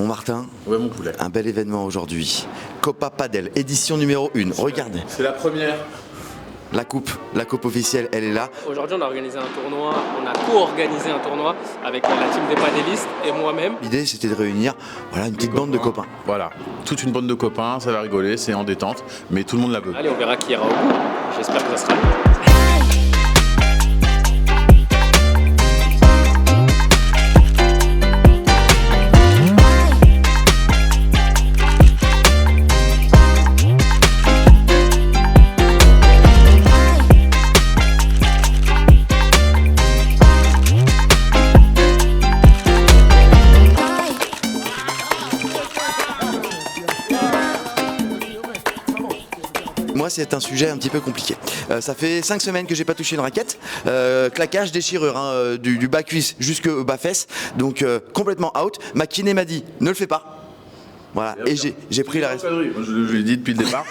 Mon Martin, Ouais, mon poulet. un bel événement aujourd'hui. Copa Padel, édition numéro 1. Regardez, C'est la première. la coupe officielle, elle est là. Aujourd'hui, on a organisé un tournoi, on a co-organisé un tournoi avec la team des padelistes et moi-même. L'idée, c'était de réunir une petite bande de copains. Voilà, toute une bande de copains, ça va rigoler, c'est en détente, mais tout le monde la veut. Allez, on verra qui ira au bout. J'espère que ça sera lui. Moi, c'est un sujet un petit peu compliqué. Ça fait 5 semaines que j'ai pas touché une raquette. Claquage, déchirure, du bas cuisse jusqu'au bas fesse. Donc complètement out. Ma kiné m'a dit, ne le fais pas. Voilà. Et j'ai pris la responsabilité. Je l'ai dit depuis le départ.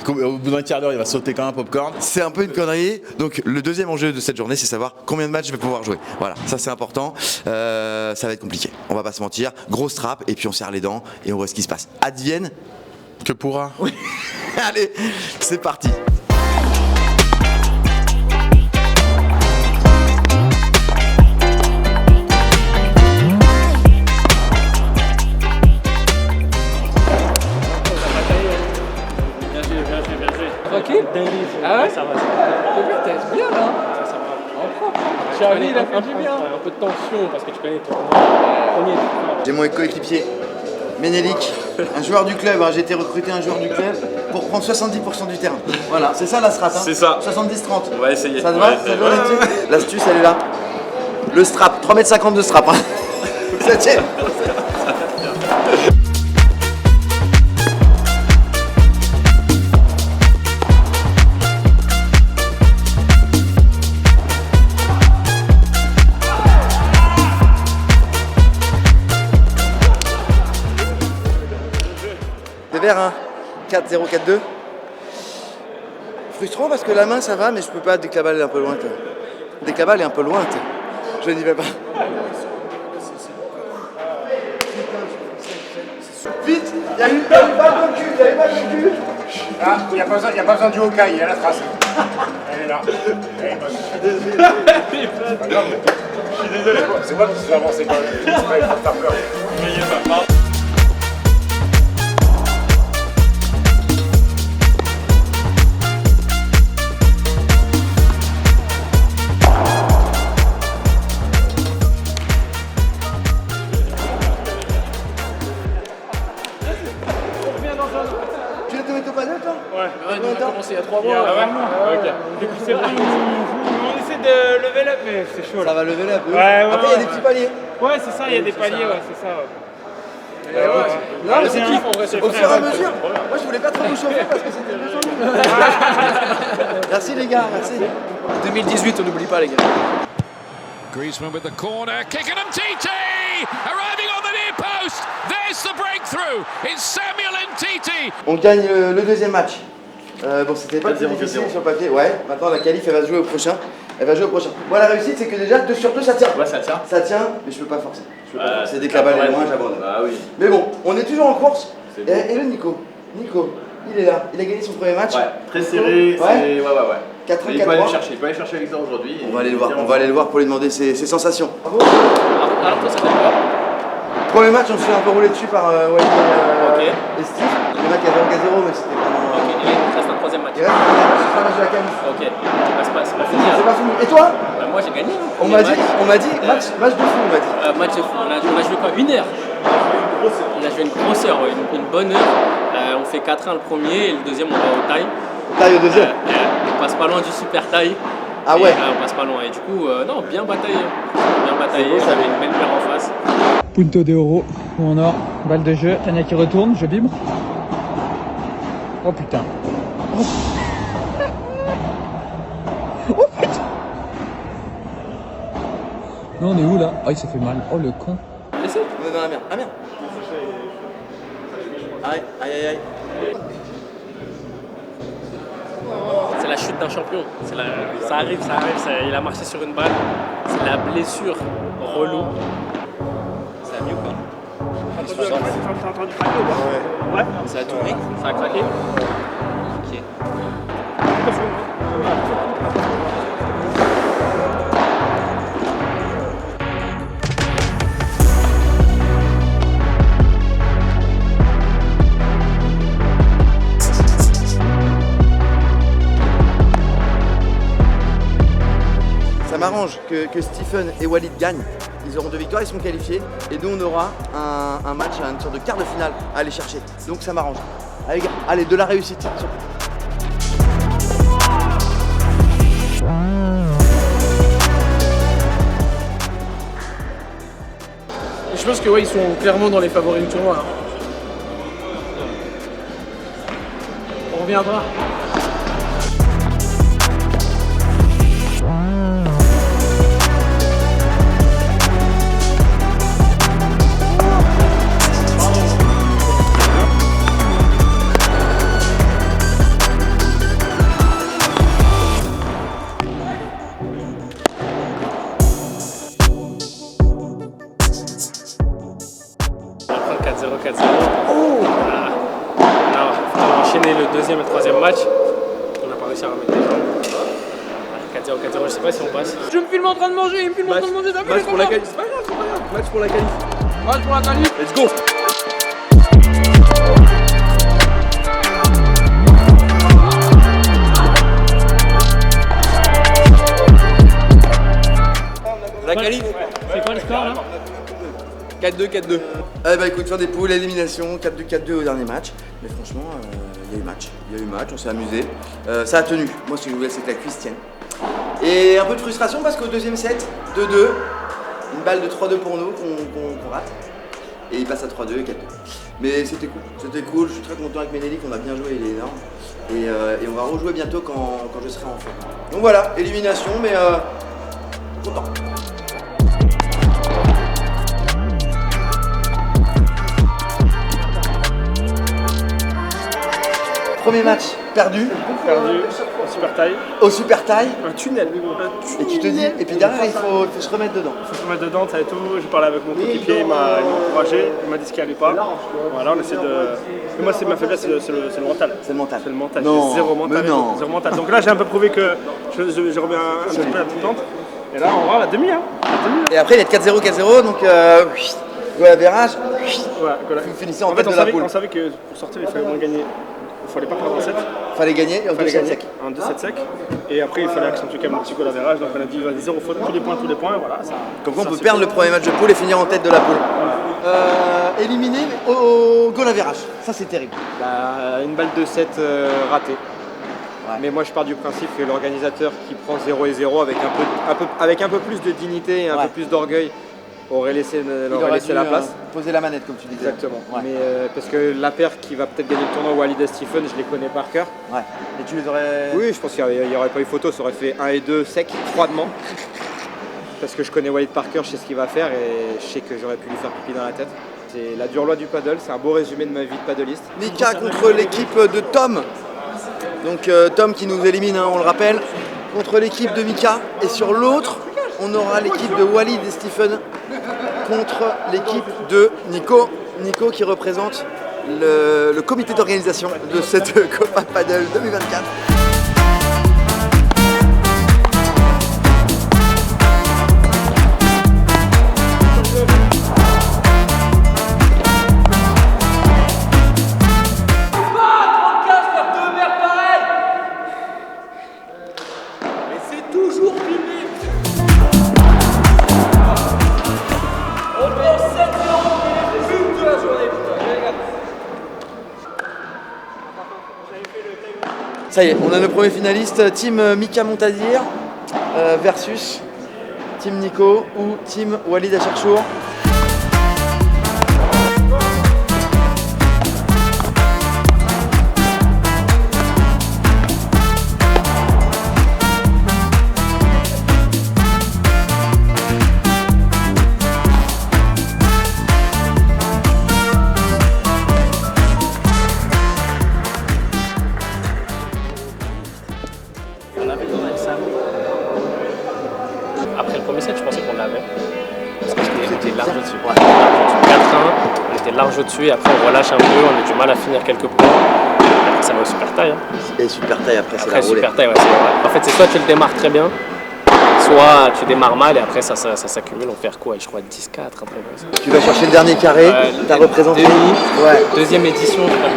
Au bout d'un quart d'heure, il va sauter comme un popcorn. C'est un peu une connerie. Donc le deuxième enjeu de cette journée, c'est savoir combien de matchs je vais pouvoir jouer. Voilà, ça c'est important. Ça va être compliqué. On va pas se mentir. Grosse trappe et puis on serre les dents et on voit ce qui se passe. Advienne Que pourra. Oui. Allez, c'est parti. Tranquille. Ah ouais, ça va. T'es bien là. Ça va. En propre. Charlie, il a fait du bien. Un peu de tension parce que tu connais ton premier. J'ai mon coéquipier Ménélic, un joueur du club. J'ai été recruté un joueur du club pour prendre 70% du terrain. Voilà, c'est ça la strat. C'est ça. 70-30. On va essayer. Ça te va? Ça te va l'astuce? L'astuce, elle est là. Le strap, 3,50 m de strap. Faut que ça tienne. C'est vert, hein. 4-0, 4-2. Frustrant parce que la main ça va, mais je peux pas dès que la balle est un peu loin. Dès que la balle est un peu loin, je n'y vais pas. Vite, il y a eu balle dans le cul, il y a eu balle dans le cul. Ah, il n'y a pas besoin du Hawkeye, il y a la trace. Elle est là. Je suis désolé. C'est moi qui suis avancé quand même. C'est pas, il faut faire peur. Tu l'as tombé au panel toi? Ouais, on a commencé il y a 3 mois. Ok. Depuis c'est vrai, on essaie de level up, mais c'est chaud Ça là. va lever là un peu. Ouais, Après il y a des petits paliers. Ouais, c'est ça, il y a des paliers, ouais, c'est ça. Non, mais c'est kiff. Au fur et à mesure. Moi je voulais pas trop vous chauffer parce que c'était méchant. Merci les gars, merci. 2018, on n'oublie pas les gars. Griezmann with the corner, kicking him Titi! Arriving on the near post! There's the breakthrough! It's Samuel Titi! On gagne le deuxième match. Bon, c'était pas très difficile sur le papier. Ouais, maintenant la qualif elle va se jouer au prochain. Elle va jouer au prochain. Moi la réussite c'est que déjà 2 sur 2 ça tient. Ouais, ça tient. Ça tient, mais je peux pas forcer. C'est dès que la balle est loin, j'abandonne. Ah oui. Mais bon, on est toujours en course. C'est bon. Et le Nico, il est là. Il a gagné son premier match. Ouais, très serré. Ouais. Ouais. 4 Mais il peut aller le chercher, la victoire aujourd'hui. On va aller le voir. On va aller le voir pour lui demander ses sensations. Bravo. Alors toi, ça fait quoi? Premier match, on se fait un peu rouler dessus par Wally Ok. et Steve. Il y en a qui avaient 0 mais c'était vraiment. Ok, il reste un troisième match. Il reste un troisième match, c'est ça, match de la qualif. Ok, c'est pas fini. C'est pas fini. Et toi? Bah, moi j'ai gagné. Hein. On m'a dit match de fou, on m'a dit. Match de fou. On a joué quoi? 1 heure. On a joué une grosse heure, ouais, une bonne heure. On fait 4-1 le premier et le deuxième on va au taille. Taille au deuxième. On passe pas loin du super taille. Ah ouais. On passe pas loin. Et du coup, non, bien bataillé. Bien bataillé. beau, ça. J'avais une belle paire en face. Punto de Oro, où on a balle de jeu, Tania qui retourne, je vibre. Oh putain. Oh putain. Non, on est où là? Oh, il s'est fait mal. Oh le con. Laissez. On est dans la merde. Ah merde. Aïe. C'est la chute d'un champion. Ça arrive. Il a marché sur une balle. C'est la blessure relou. Ça va mieux quoi? T'as entendu craquer ou pas? Ouais. Ça a tourné. Ça a craqué. Ok. Ça m'arrange que Stephen et Walid gagnent. Ils auront 2 victoires, ils seront qualifiés. Et nous, on aura un match, une sorte de quart de finale à aller chercher. Donc ça m'arrange. Allez, gars, allez, de la réussite. Et je pense que ouais, ils sont clairement dans les favoris du tournoi. Hein. On reviendra. Enchaîner le deuxième et le troisième match. On n'a pas réussi à remettre les gens. 4-0, 4-0, je sais pas si on passe. Je me filme en train de manger, il me filme en train de manger. Match pour la qualif, c'est pas grave, c'est pas grave. Match pour la qualif. Match pour la qualif. Let's go. La qualif. C'est quoi le score là? 4-2, 4-2. Eh bah écoute, fin des poules, élimination, 4-2, 4-2 au dernier match. Mais franchement, il y a eu match, on s'est amusé. Ça a tenu. Moi, ce que je voulais, c'est que la cuisse tienne. Et un peu de frustration parce qu'au deuxième set, 2-2, une balle de 3-2 pour nous qu'on rate. Et il passe à 3-2 et 4-2. Mais c'était cool, je suis très content avec Ménélique, on a bien joué, il est énorme. Et on va rejouer bientôt quand je serai en forme. Donc voilà, élimination, mais content. Premier match perdu au super taille. Au super taille. Un tunnel. Et tu te dis, et puis derrière il faut se remettre dedans. Il faut se remettre dedans, ça et tout. J'ai parlé avec mon coéquipier, il m'a encouragé, il m'a dit ce qu'il allait pas. Voilà, on essaie de. Mais moi, ma faiblesse, c'est le mental. C'est le mental. C'est le mental. Non, J'ai zéro mental. mais non. Zéro mental. Donc là, j'ai un peu prouvé que je reviens un petit peu à la pente. Et là, on va voir la demi. Hein. Et après, il est 4-0, 4-0, donc goal average. Voilà, vous finissez en tête de la poule. On savait que pour sortir, il fallait au moins gagner. Il fallait pas perdre en 7. Fallait gagner en 2-7 sec. En 2-7 sec. Et après, il fallait accentuer quand même le petit goal average. Donc on a dit, vas-y, 0 faute, tous les points. Voilà, ça, comme quoi, on peut perdre le premier match de poule et finir en tête de la poule. Éliminé au goal average. Ça, c'est terrible. Bah, une balle de 7 ratée. Ouais. Mais moi, je pars du principe que l'organisateur qui prend 0 et 0 avec un peu plus de dignité et un peu plus d'orgueil aurait laissé la place. Poser la manette, comme tu disais. Exactement. Ouais. Mais parce que la paire qui va peut-être gagner le tournoi, Walid et Stephen, je les connais par cœur. Ouais. Et tu les aurais. Oui, je pense qu'il n'y aurait pas eu photo, ça aurait fait 1 et 2 sec, froidement. Parce que je connais Walid par cœur, je sais ce qu'il va faire et je sais que j'aurais pu lui faire pipi dans la tête. C'est la dure loi du paddle, c'est un beau résumé de ma vie de paddliste. Mika contre l'équipe de Tom. Donc Tom qui nous élimine, hein, on le rappelle, contre l'équipe de Mika. Et sur l'autre, on aura l'équipe de Walid et Stephen contre l'équipe de Nico. Nico qui représente le comité d'organisation de cette Copa Paddle 2024. Ça y est, on a le premier finaliste, team Mika Montazir versus team Nico ou team Walid Acharchour. Après le premier set, je pensais qu'on l'avait. Parce que c'était là. au-dessus et après on relâche un peu, on a du mal à finir quelques points. Après ça va au super taille. Hein. Et super taille après, c'est la Après roulette. super taille, ouais, c'est vrai. En fait c'est soit tu le démarres très bien, soit tu démarres mal et après ça s'accumule. On fait quoi? Je crois 10-4 un peu comme ça. Tu vas chercher le dernier carré, t'as représenté. Ouais. Deuxième édition, je crois.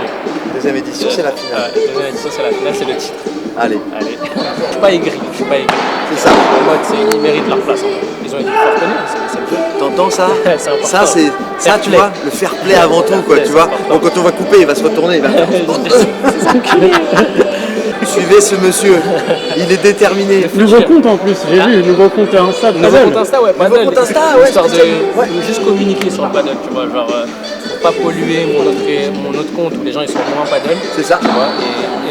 Deuxième édition, c'est la finale. Deuxième édition, c'est la finale, c'est le titre. Allez, Allez. Je suis pas aigri, c'est ça. En mode, ils méritent leur place. Hein. Ils ont été fort connus, c'est le jeu. T'entends ça? C'est important. Ça, c'est ça, tu vois, le fair play avant tout, quoi, Fair tu play, vois. c'est Donc quand on va couper, il va se retourner, il va faire. Suivez ce monsieur, il est déterminé. Nouveau compte en plus, j'ai vu, nouveau compte Insta de Nouveau paddle. compte Insta, ouais, paddle. compte Insta, ouais, Histoire de ouais. juste communiquer sur le paddle, tu vois, genre pour pas polluer mon autre compte où les gens ils sont moins paddle. C'est ça. Tu vois,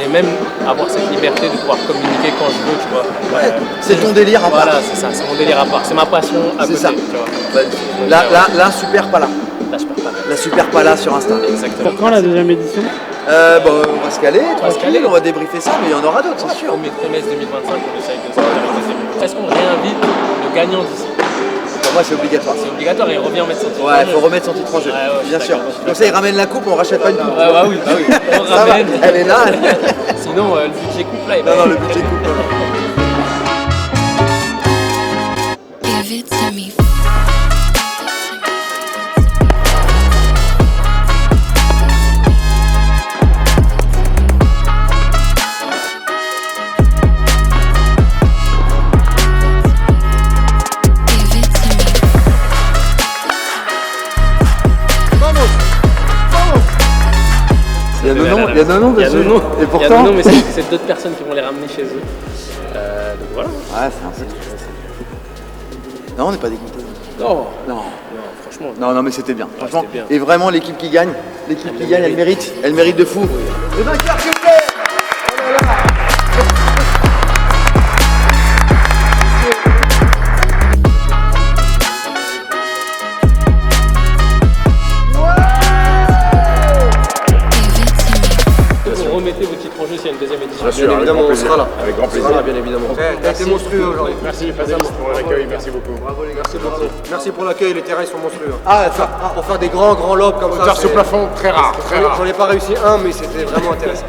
et même avoir cette liberté de pouvoir communiquer quand je veux, tu vois. Ouais, c'est ton délire à part. Voilà, c'est ça, c'est mon délire à part, c'est ma passion à C'est côté, ça. tu vois. Là, super pas là. Là, je perds pas. La super pas là sur Insta. Exactement. Pour quand la deuxième édition? Bon, on va se caler, se tranquille, caler. on va débriefer ça, mais il y en aura d'autres, c'est sûr. Au trimestre 2025, on essaye de s'organiser. Est-ce qu'on réinvite le gagnant d'ici? Pour moi, c'est obligatoire. C'est obligatoire et il revient mettre son titre. Ouais, il faut remettre son titre en jeu, Ouais, ouais, bien je suis sûr. d'accord, je suis Comme ça, il ramène la coupe, on rachète pas une coupe. Ah bah oui, bah oui. On Ça va, ramène. elle est là. Sinon, le budget coupe là. Non, le budget coupe. non. Give it to me. Il y a Nonon Il y a dessus. Nonon. Et pourtant. Nonon, mais c'est d'autres personnes qui vont les ramener chez eux. Donc voilà. Ouais, c'est un peu. Non, on n'est pas dégoûté. Non, Non. franchement. Non, mais c'était bien. Franchement. c'était bien. Et vraiment, l'équipe qui gagne, elle mérite. Elle mérite de fou. Le vainqueur, s'il vous plaît. Oh là là. Vous remettez vos titres en jeu s'il y a une deuxième édition. Bien sûr, Bien évidemment, on sera là. Avec grand On plaisir. sera là, bien évidemment. T'as été monstrueux aujourd'hui. Merci Padelis pour l'accueil, merci beaucoup. Bravo les gars, merci beaucoup. Merci pour l'accueil, les terrains ils sont monstrueux. Ah, ça. Pour faire des grands lobes comme ça. Hauteur sur c'est- plafond, très rare, très rare. J'en ai pas réussi un, mais c'était vraiment intéressant.